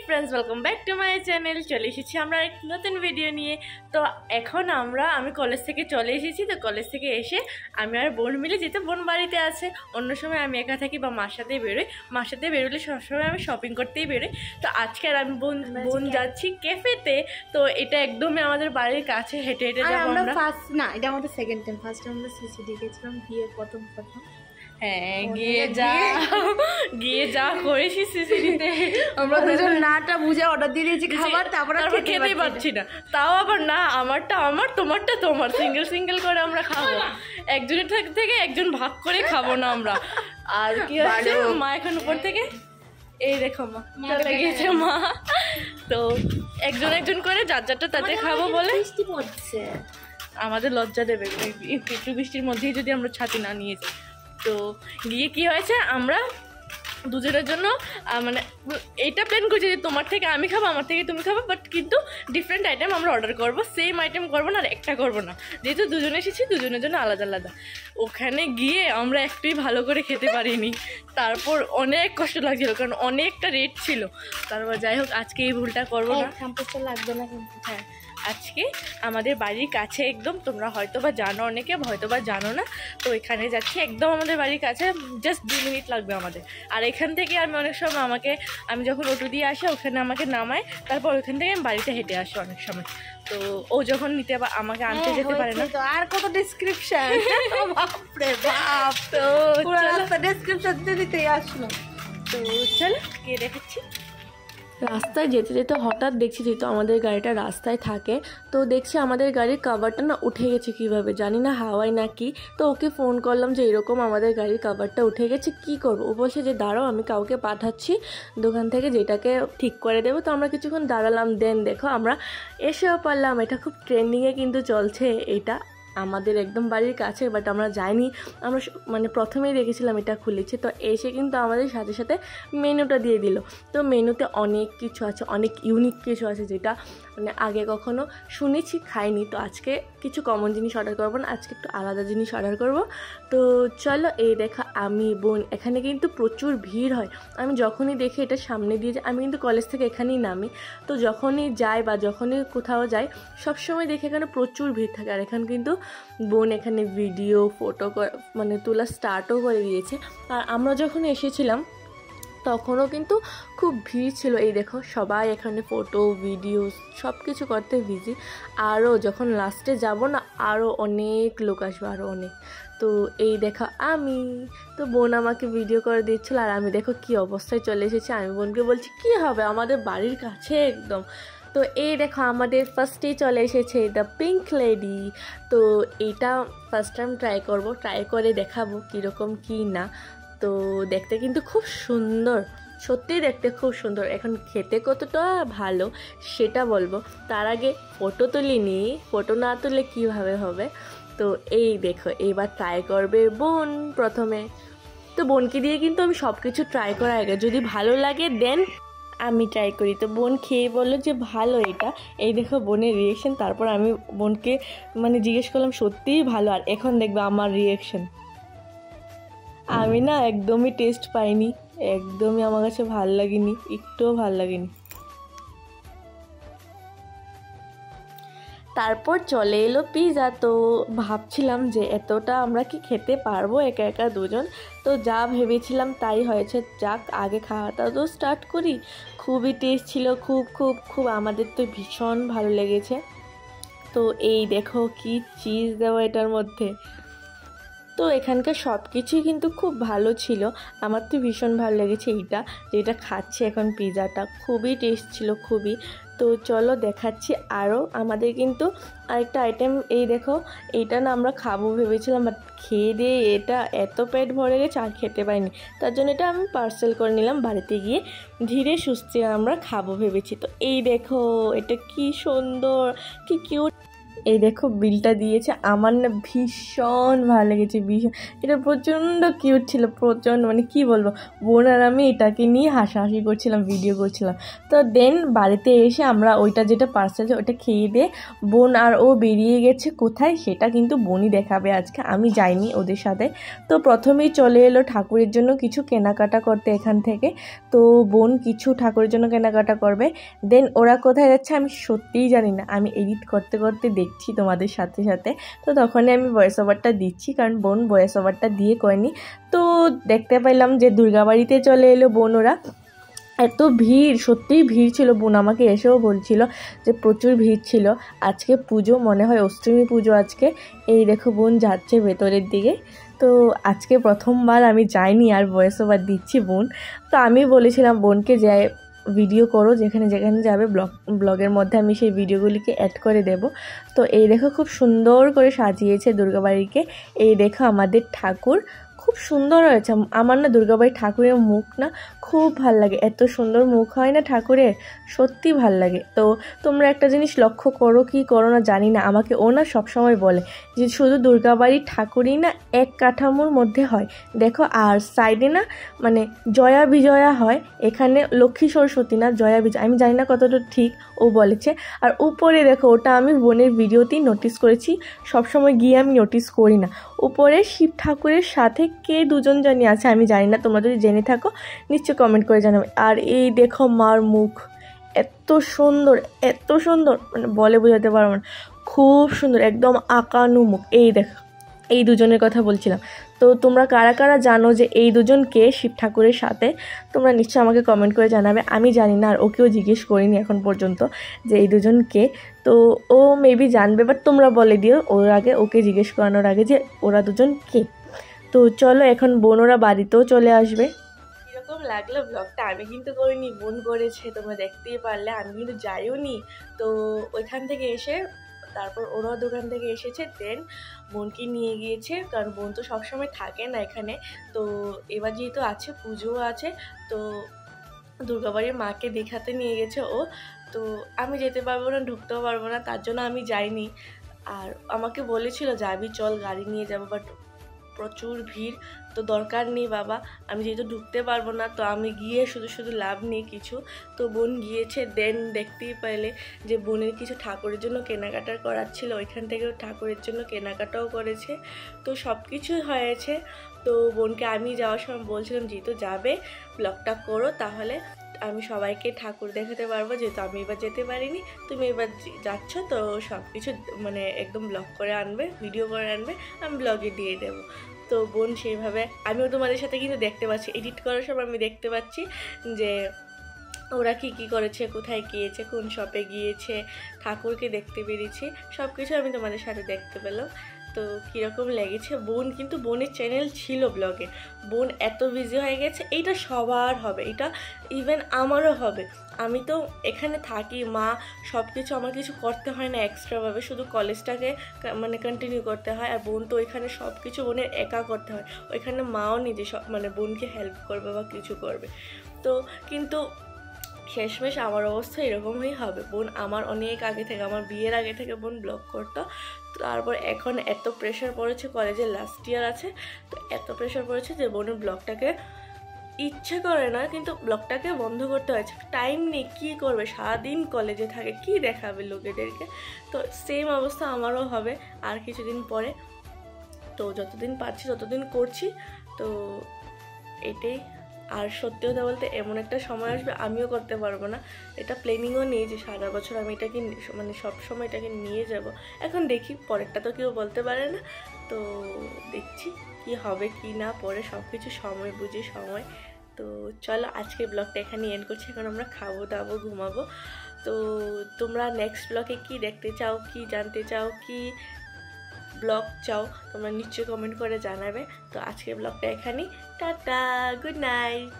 Friends welcome back to my channel चले एसेছি আমরা এক নতুন ভিডিও নিয়ে। তো এখন আমি কলেজ থেকে চলে এসেছি। তো কলেজ থেকে এসে আমি আর বোন মিলে যেতে বোন বাড়িতে আছে, অন্য সময় আমি একা থাকি বা মার সাথেই বেরোই। মার সাথে বেরোলে সবসময় আমি শপিং করতেই বেরোই। তো আজকে আর আমি বোন যাচ্ছি ক্যাফেতে। তো এটা একদমই আমাদের বাড়ির কাছে, হেঁটে হেঁটে যাবো আমরা। ফার্স্ট না, এটা আমাদের সেকেন্ড টাইম। ফার্স্ট টাইম আমরা সিসিডি গেছিলাম বিয়ের প্রথম। হ্যাঁ, গিয়ে যা করেছি সিসিডিতে আমরা দুজন নাটা বুঝে অর্ডার দিয়ে দিয়েছি খাবার, তারপর খেতেই পাচ্ছি না। তাও আবার না, আমারটা আমার তোমারটা তোমার, সিঙ্গেল সিঙ্গেল করে আমরা খাবো। একজনের থেকে একজন ভাগ করে খাবো না আমরা। আর কি হচ্ছে, মা এখন উপর থেকে এই দেখো মা চলে গিয়েছে মা। তো একজন একজন করে যার যারটা তাতে খাবো বলে আমাদের লজ্জা দেবে একটু বৃষ্টির মধ্যেই যদি আমরা ছাতি না নিয়ে যাই। তো গিয়ে কি হয়েছে, আমরা দুজনের জন্য মানে এইটা প্ল্যান করছি যে তোমার থেকে আমি খাবো, আমার থেকে তুমি খাবো, বাট কিন্তু ডিফারেন্ট আইটেম আমরা অর্ডার করবো। সেম আইটেম করবো না, আর একটা করবো না, যেহেতু দুজনে এসেছি দুজনের জন্য আলাদা আলাদা। ওখানে গিয়ে আমরা একটুই ভালো করে খেতে পারিনি, তারপর অনেক কষ্ট লাগছিল কারণ অনেকটা রেট ছিল। তারপর যাই হোক, আজকে এই ভুলটা করবো না। লাগবে না কিন্তু। হ্যাঁ, আজকে আমাদের বাড়ির কাছে একদম, তোমরা হয়তো বা জানো, অনেকে হয়তো বা জানো না। তো এখানে যাচ্ছি একদম আমাদের বাড়ির কাছে, জাস্ট 2 মিনিট লাগবে আমাদের। আর এখান থেকে আমি অনেক সময় আমি যখন অটো দিয়ে আসি ওখানে আমাকে নামায়, তারপর ওখান থেকে আমি বাড়িতে হেঁটে আসি অনেক সময়। তো ও যখন আমাকে আনতে যেতে পারে না। তো আর কত ডেসক্রিপশন, বাপরে বাপ, তো ডেসক্রিপশন দিতেই আসলো। তো চলো গিয়ে দেখাচ্ছি। রাস্তায় যেতে যেতে হঠাৎ দেখছি, যেহেতু আমাদের গাড়িটা রাস্তায় থাকে, তো দেখছি আমাদের গাড়ির কাভারটা না উঠে গেছে, কীভাবে জানি না, হাওয়ায় না কি। তো ওকে ফোন করলাম যে এরকম আমাদের গাড়ির কাভারটা উঠে গেছে, কি করব? ও বলছে যে দাঁড়াও, আমি কাউকে পাঠাচ্ছি দোকান থেকে যেটাকে ঠিক করে দেবো। তো আমরা কিছুক্ষণ দাঁড়ালাম, দেন দেখো আমরা এসেও পারলাম। এটা খুব ট্রেন্ডিংয়ে কিন্তু চলছে, এটা আমাদের একদম বাড়ির কাছে, বাট আমরা যাইনি। আমরা মানে প্রথমেই দেখেছিলাম এটা খুলেছে। তো এসে কিন্তু আমাদের সাথে সাথে মেনুটা দিয়ে দিল। তো মেনুতে অনেক কিছু আছে, অনেক ইউনিক কিছু আছে যেটা মানে আগে কখনো শুনেছি, খাইনি। তো আজকে কিছু কমন জিনিস অর্ডার করবো না, আজকে একটু আলাদা জিনিস অর্ডার করব। তো চলো, এই দেখা আমি বোন, এখানে কিন্তু প্রচুর ভিড় হয়। আমি যখনই দেখি এটা সামনে দিয়ে যাই, আমি কিন্তু কলেজ থেকে এখানেই নামি। তো যখনই যাই বা যখনই কোথাও যাই, সবসময় দেখি এখানে প্রচুর ভিড় থাকে। আর এখানে কিন্তু বোন এখানে ভিডিও ফটো মানে তোলা স্টার্টও করে দিয়েছে। আর আমরা যখন এসেছিলাম তখনও কিন্তু খুব ভিড় ছিল। এই দেখো সবাই এখানে ফটো ভিডিও সব কিছু করতে বিজি। আরও যখন লাস্টে যাব না, আরও অনেক লোক আসবে, আরও অনেক। তো এই দেখো আমি, তো বোন আমাকে ভিডিও করে দিচ্ছিল, আর আমি দেখো কি অবস্থায় চলে এসেছি। আমি বোনকে বলছি কি হবে, আমাদের বাড়ির কাছে একদম। তো এই দেখো আমাদের ফার্স্টেই চলে এসেছে দ্য পিঙ্ক লেডি। তো এইটা ফার্স্ট টাইম ট্রাই করে দেখাবো কীরকম কি না। তো দেখতে কিন্তু খুব সুন্দর, সত্যিই দেখতে খুব সুন্দর। এখন খেতে কতটা ভালো সেটা বলবো, তার আগে ফটো তুলিনি। ফটো না তুললে কীভাবে হবে? তো এই দেখো এইবার ট্রাই করবে বোন প্রথমে। তো বোনকে দিয়ে কিন্তু আমি সব কিছু ট্রাই করার আগে যদি ভালো লাগে দেন আমি ট্রাই করি। তো বোন খেয়ে বললো যে ভালো এটা। এই দেখো বোনের রিয়েকশন। তারপর আমি বোনকে মানে জিজ্ঞেস করলাম সত্যিই ভালো। আর এখন দেখবে আমার রিয়েকশন। আমি না একদমই টেস্ট পাইনি, একদমই আমার কাছে ভাল লাগেনি, একটুও ভাল লাগেনি। তারপর চলে এলো পিৎজা। তো ভাবছিলাম যে এতটা আমরা কি খেতে পারবো একা একা দুজন। তো যা ভেবেছিলাম তাই হয়েছে, যাক আগে খাওয়াটা তো স্টার্ট করি। খুবই টেস্ট ছিল, খুব খুব খুব, আমাদের তো ভীষণ ভালো লেগেছে। তো এই দেখো কি চিজ দেওয়া এটার মধ্যে। তো এখানকার সব কিছুই কিন্তু খুব ভালো ছিল, আমার তো ভীষণ ভালো লেগেছে এইটা যেটা খাচ্ছি এখন, পিৎজাটা খুবই টেস্ট ছিল, খুবই। তো চলো দেখাচ্ছি আরও আমাদের কিন্তু আরেকটা আইটেম। এই দেখো এইটা না আমরা খাবো ভেবেছিলাম, বাট খেয়ে দিয়ে এটা এত পেট ভরে গেছে আর খেতে পাইনি। তার জন্য এটা আমি পার্সেল করে নিলাম, বাড়িতে গিয়ে ধীরে সুস্থে আমরা খাবো ভেবেছি। তো এই দেখো এটা কি সুন্দর, কি কিউট। এই দেখো বিলটা দিয়েছে, আমার না ভীষণ ভালো লেগেছে, ভীষণ। এটা প্রচণ্ড কিউট ছিল, প্রচণ্ড, মানে কি বলবো, বোন আর আমি এটাকে নিয়ে হাসাহাসি করছিলাম, ভিডিও করছিলাম। তো দেন বাড়িতে এসে আমরা ওইটা যেটা পার্সেল ওইটা খেয়ে দিয়ে বোন আর ও বেরিয়ে গেছে কোথায়, সেটা কিন্তু বোনই দেখাবে আজকে, আমি যাইনি ওদের সাথে। তো প্রথমেই চলে এলো ঠাকুরের জন্য কিছু কেনাকাটা করতে এখান থেকে। তো বোন কিছু ঠাকুরের জন্য কেনাকাটা করবে, দেন ওরা কোথায় যাচ্ছে আমি সত্যিই জানি না, আমি এডিট করতে করতে দেখছি তোমাদের সাথে সাথে। তো তখনই আমি ভয়েস ওভারটা দিচ্ছি, কারণ বোন ভয়েস ওভারটা দিয়ে করেনি। তো দেখতে পেলাম যে দুর্গাবাড়িতে চলে এলো বোন ওরা। এত ভিড়, সত্যিই ভিড় ছিল, বোন আমাকে এসেও বলছিল যে প্রচুর ভিড় ছিল। আজকে পুজো, মনে হয় অষ্টমী পুজো আজকে। এই দেখো বোন যাচ্ছে ভেতরের দিকে। তো আজকে প্রথমবার আমি যাইনি আর ভয়েস ওভার দিচ্ছি বোন। তো আমি বলেছিলাম বোনকে যে ভিডিও করো, যেখানে যেখানে যাবে ব্লগের মধ্যে আমি সেই ভিডিওগুলিকে অ্যাড করে দেব। তো এই দেখো খুব সুন্দর করে সাজিয়েছে দুর্গাবাড়িকে। এই দেখো আমাদের ঠাকুর খুব সুন্দর হয়েছে। আমার না দুর্গাবাড়ির ঠাকুরের মুখ না খুব ভাল লাগে, এত সুন্দর মুখ হয় না ঠাকুরের, সত্যি ভাল লাগে। তো তোমরা একটা জিনিস লক্ষ্য করো কি করো না জানি না, আমাকে ও না সবসময় বলে যে শুধু দুর্গাবাড়ির ঠাকুরই না এক কাঠামোর মধ্যে হয়, দেখো আর সাইডে না মানে জয়া বিজয়া হয়, এখানে লক্ষ্মী সরস্বতী না জয়া বিজয়া, আমি জানি না কতটা ঠিক ও বলেছে। আর উপরে দেখো, ওটা আমি বোনের ভিডিওতেই নোটিস করেছি, সবসময় গিয়ে আমি নোটিস করি না। উপরে শিব ঠাকুরের সাথে কে দুজন জানি আছে, আমি জানি না, তোমরা যদি জেনে থাকো নিশ্চয় কমেন্ট করে জানাবে। আর এই দেখো মার মুখ এত সুন্দর, এত সুন্দর, মানে বলে বোঝাতে পারবো না, খুব সুন্দর, একদম আঁকানো মুখ। এই দেখো এই দুজনের কথা বলছিলাম। তো তোমরা কারা কারা জানো যে এই দুজন কে শিব ঠাকুরের সাথে, তোমরা নিশ্চয়ই আমাকে কমেন্ট করে জানাবে। আমি জানি না, আর ওকেও জিজ্ঞেস করিনি এখন পর্যন্ত যে এই দুজন কে। তো ও মেবি জানবে, বাট তোমরা বলে দিও ওর আগে, ওকে জিজ্ঞেস করানোর আগে যে ওরা দুজন কে। তো চলো এখন বোন ওরা বাড়িতেও চলে আসবে। কীরকম লাগলো ব্লগটা, আমি কিন্তু করিনি, বোন করেছে, তোমরা দেখতেই পারলে, আমি কিন্তু যাইও নি। তো ওইখান থেকে এসে তারপর ওরা দোকান থেকে এসেছে, দেন বোনকে নিয়ে গিয়েছে, কারণ বোন তো সবসময় থাকে না এখানে। তো এবার যেহেতু আছে, পুজোও আছে, তো দুর্গাবাড়ির মাকে দেখাতে নিয়ে গেছে ও। তো আমি যেতে পারবো না, ঢুকতেও পারবো না, তার জন্য আমি যাইনি। আর আমাকে বলেছিল যাবি চল, গাড়ি নিয়ে যাবো, বাট প্রচুর ভিড়, তো দরকার নেই বাবা, আমি যেহেতু ঢুকতে পারবো না, তো আমি গিয়ে শুধু শুধু লাভ নেই কিছু। তো বোন গিয়েছে, দেন দেখতেই পেলে যে বোনের কিছু ঠাকুরের জন্য কেনাকাটা করার ছিল, ওইখান থেকেও ঠাকুরের জন্য কেনাকাটাও করেছে। তো সব কিছুই হয়েছে। তো বোনকে আমি যাওয়ার সময় বলছিলাম যেহেতু যাবে ব্লগটা করো, তাহলে আমি সবাইকে ঠাকুর দেখাতে পারবো, যেহেতু আমি এবার যেতে পারিনি, তুমি এবার যাচ্ছ, তো সব কিছু মানে একদম ব্লগ করে আনবে, ভিডিও করে আনবে, আমি ব্লগে দিয়ে দেবো। তো বোন সেইভাবে, আমিও তোমাদের সাথে কিন্তু দেখতে পাচ্ছি, এডিট করার সময় আমি দেখতে পাচ্ছি যে ওরা কী করেছে, কোথায় গিয়েছে, কোন শপে গিয়েছে, ঠাকুরকে দেখতে পেরেছি, সব কিছু আমি তোমাদের সাথে দেখতে পেলাম। তো কীরকম লেগেছে, বোন কিন্তু, বোনের চ্যানেল ছিল ব্লগে, বোন এত বিজি হয়ে গেছে, এইটা সবার হবে, এটা ইভেন আমারও হবে। আমি তো এখানে থাকি, মা সব কিছু, আমার কিছু করতে হয় না এক্সট্রাভাবে, শুধু কলেজটাকে মানে কন্টিনিউ করতে হয়। আর বোন তো ওইখানে সব কিছু বোনের একা করতে হয়, ওইখানে মাও নিজে সব মানে বোনকে হেল্প করবে বা কিছু করবে। তো কিন্তু শেষমেশ আমার অবস্থা এরকমই হবে। বোন আমার অনেক আগে থেকে, আমার বিয়ের আগে থেকে বোন ব্লগ করতো, তারপর এখন এত প্রেশার পড়েছে, কলেজে লাস্ট ইয়ার আছে, তো এত প্রেশার পড়েছে যে বোনের ব্লগটাকে ইচ্ছে করে না, কিন্তু ব্লগটাকে বন্ধ করতে হয়েছে, টাইম নেই, কী করবে, সারাদিন কলেজে থাকে, কি দেখাবে লোকেদেরকে। তো সেম অবস্থা আমারও হবে আর কিছুদিন পরে। তো যতদিন পারছি ততদিন করছি, তো এটাই। আর সত্যি কথা বলতে এমন একটা সময় আসবে আমিও করতে পারবো না, এটা প্ল্যানিংও নেই যে সারা বছর আমি এটাকে মানে সব সময় এটাকে নিয়ে যাব। এখন দেখি, পরেরটা তো কেউ বলতে পারে না, তো দেখছি কি হবে কি না, পরে সব কিছু সময় বুঝে সময়। তো চলো আজকের ব্লগটা এখানে এন্ড করছি, এখন আমরা খাবো দাবো ঘুমাবো। তো তোমরা নেক্সট ব্লগে কি দেখতে চাও, কি জানতে চাও, কি ব্লগ চাও, তোমরা নিশ্চয়ই কমেন্ট করে জানাবে। তো আজকের ব্লগটা এখানেই, টাটা, গুড নাইট।